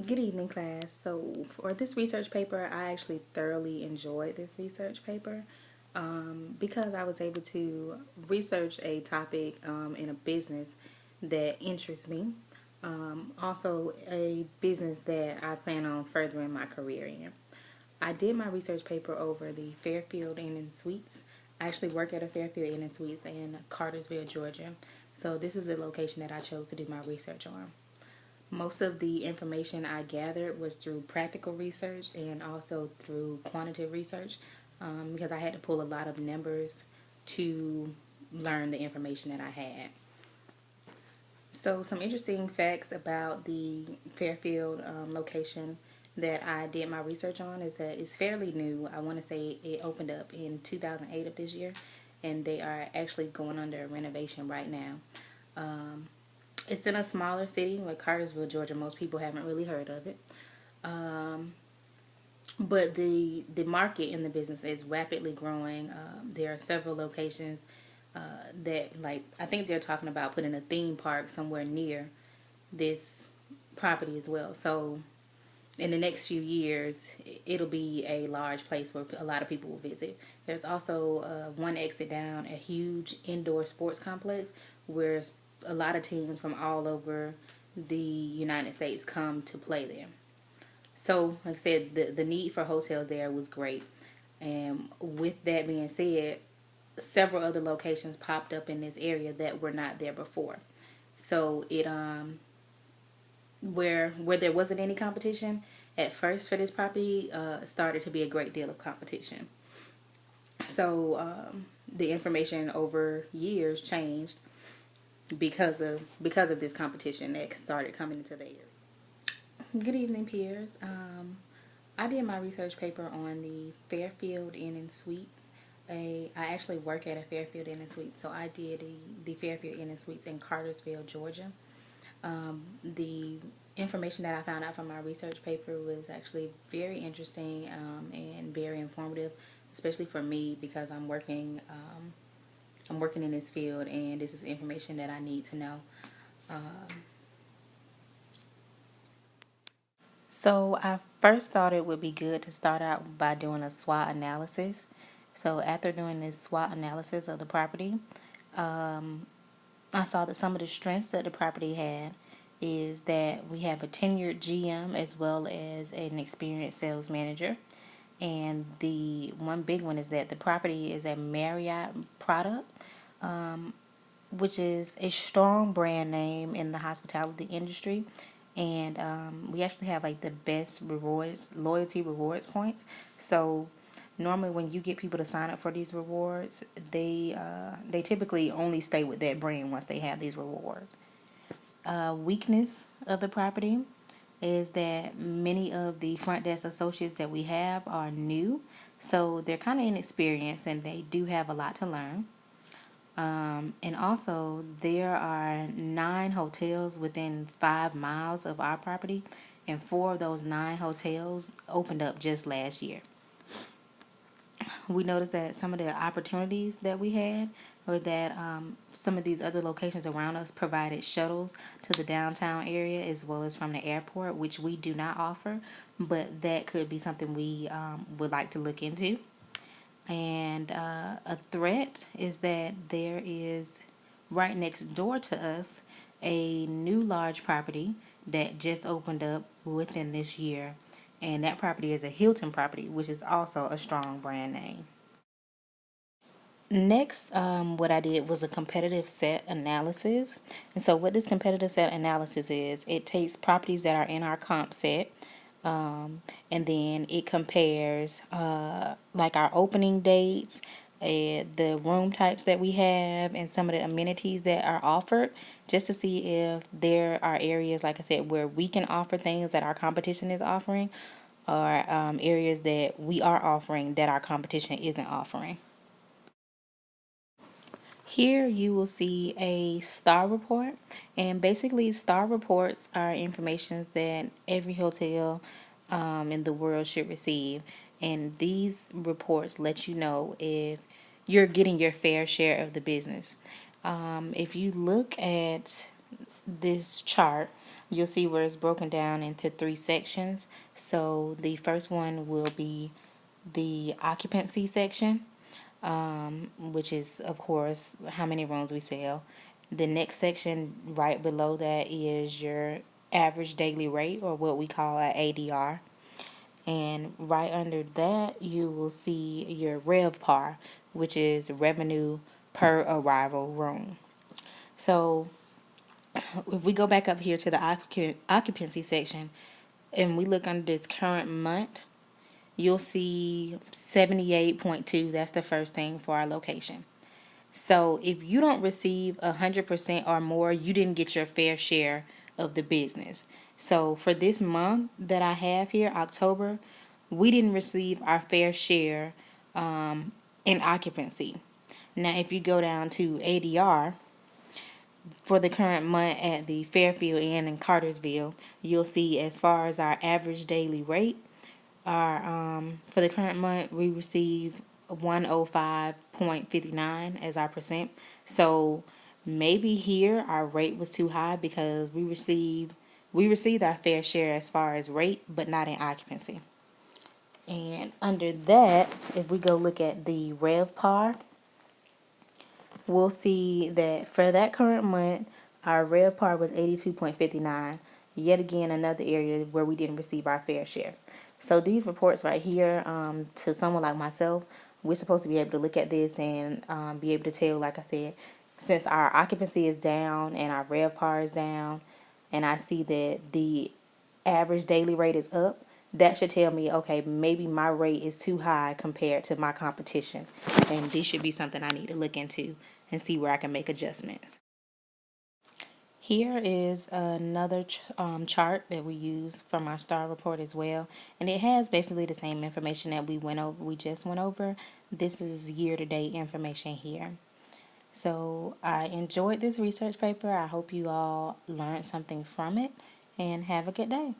Good evening, class. So, for this research paper, I actually thoroughly enjoyed this research paper because I was able to research a topic in a business that interests me. Also, a business that I plan on furthering my career in. I did my research paper over the Fairfield Inn and Suites. I actually work at a Fairfield Inn and Suites in Cartersville, Georgia. So, this is the location that I chose to do my research on. Most of the information I gathered was through practical research and also through quantitative research because I had to pull a lot of numbers to learn the information that I had. So, some interesting facts about the Fairfield location that I did my research on is that it's fairly new. I want to say it opened up in 2008 of this year, and they are actually going under renovation right now. Um, it's in a smaller city like Cartersville, Georgia. Most people haven't really heard of it. Um, but the market in the business is rapidly growing. There are several locations that, like, I think they're talking about putting a theme park somewhere near this property as well. So in the next few years, it'll be a large place where a lot of people will visit. There's also one exit down, a huge indoor sports complex where a lot of teams from all over the United States come to play there. So, like I said, the need for hotels there was great. And with that being said, several other locations popped up in this area that were not there before. So it where there wasn't any competition at first for this property, started to be a great deal of competition. So the information over years changed because of this competition that started coming into the area. Good evening, peers. I did my research paper on the Fairfield Inn and Suites. I actually work at a Fairfield Inn and Suites, so I did the Fairfield Inn and Suites in Cartersville, Georgia. The information that I found out from my research paper was actually very interesting and very informative, especially for me because I'm working in this field, and this is information that I need to know. So I first thought it would be good to start out by doing a SWOT analysis. So after doing this SWOT analysis of the property, I saw that some of the strengths that the property had is that we have a tenured GM as well as an experienced sales manager. And the one big one is that the property is a Marriott product, which is a strong brand name in the hospitality industry. And we actually have like the best rewards, loyalty rewards points. So normally when you get people to sign up for these rewards, they typically only stay with that brand once they have these rewards. Weakness of the property is that many of the front desk associates that we have are new, so they're kind of inexperienced and they do have a lot to learn. And also, there are 9 hotels within 5 miles of our property, and 4 of those 9 hotels opened up just last year. We noticed that some of the opportunities that we had or that some of these other locations around us provided shuttles to the downtown area as well as from the airport, which we do not offer, but that could be something we would like to look into. And a threat is that there is right next door to us a new large property that just opened up within this year. And that property is a Hilton property, which is also a strong brand name. Next, what I did was a competitive set analysis. And so, what this competitive set analysis is, it takes properties that are in our comp set, and then it compares like our opening dates, the room types that we have, and some of the amenities that are offered, just to see if there are areas, like I said, where we can offer things that our competition is offering, or areas that we are offering that our competition isn't offering. Here you will see a star report, and basically star reports are information that every hotel in the world should receive, and these reports let you know if you're getting your fair share of the business. If you look at this chart, you'll see where it's broken down into 3 sections. So the first one will be the occupancy section, which is, of course, how many rooms we sell. The next section right below that is your average daily rate, or what we call an ADR. And right under that, you will see your RevPAR, which is revenue per arrival room. So if we go back up here to the occupancy section and we look under this current month, you'll see 78.2. That's the first thing for our location. So if you don't receive 100% or more, you didn't get your fair share of the business. So for this month that I have here, October, we didn't receive our fair share in occupancy. Now, if you go down to ADR for the current month at the Fairfield Inn in Cartersville, you'll see as far as our average daily rate, our for the current month we receive 105.59 as our percent. So maybe here our rate was too high because we received our fair share as far as rate, but not in occupancy. And under that, if we go look at the RevPAR, we'll see that for that current month, our RevPAR was 82.59. Yet again, another area where we didn't receive our fair share. So these reports right here, to someone like myself, we're supposed to be able to look at this and be able to tell, like I said, since our occupancy is down and our RevPAR is down, and I see that the average daily rate is up, that should tell me, okay, maybe my rate is too high compared to my competition. And this should be something I need to look into and see where I can make adjustments. Here is another chart that we use from our star report as well, and it has basically the same information that we just went over. This is year-to-date information here. So I enjoyed this research paper. I hope you all learned something from it, and have a good day.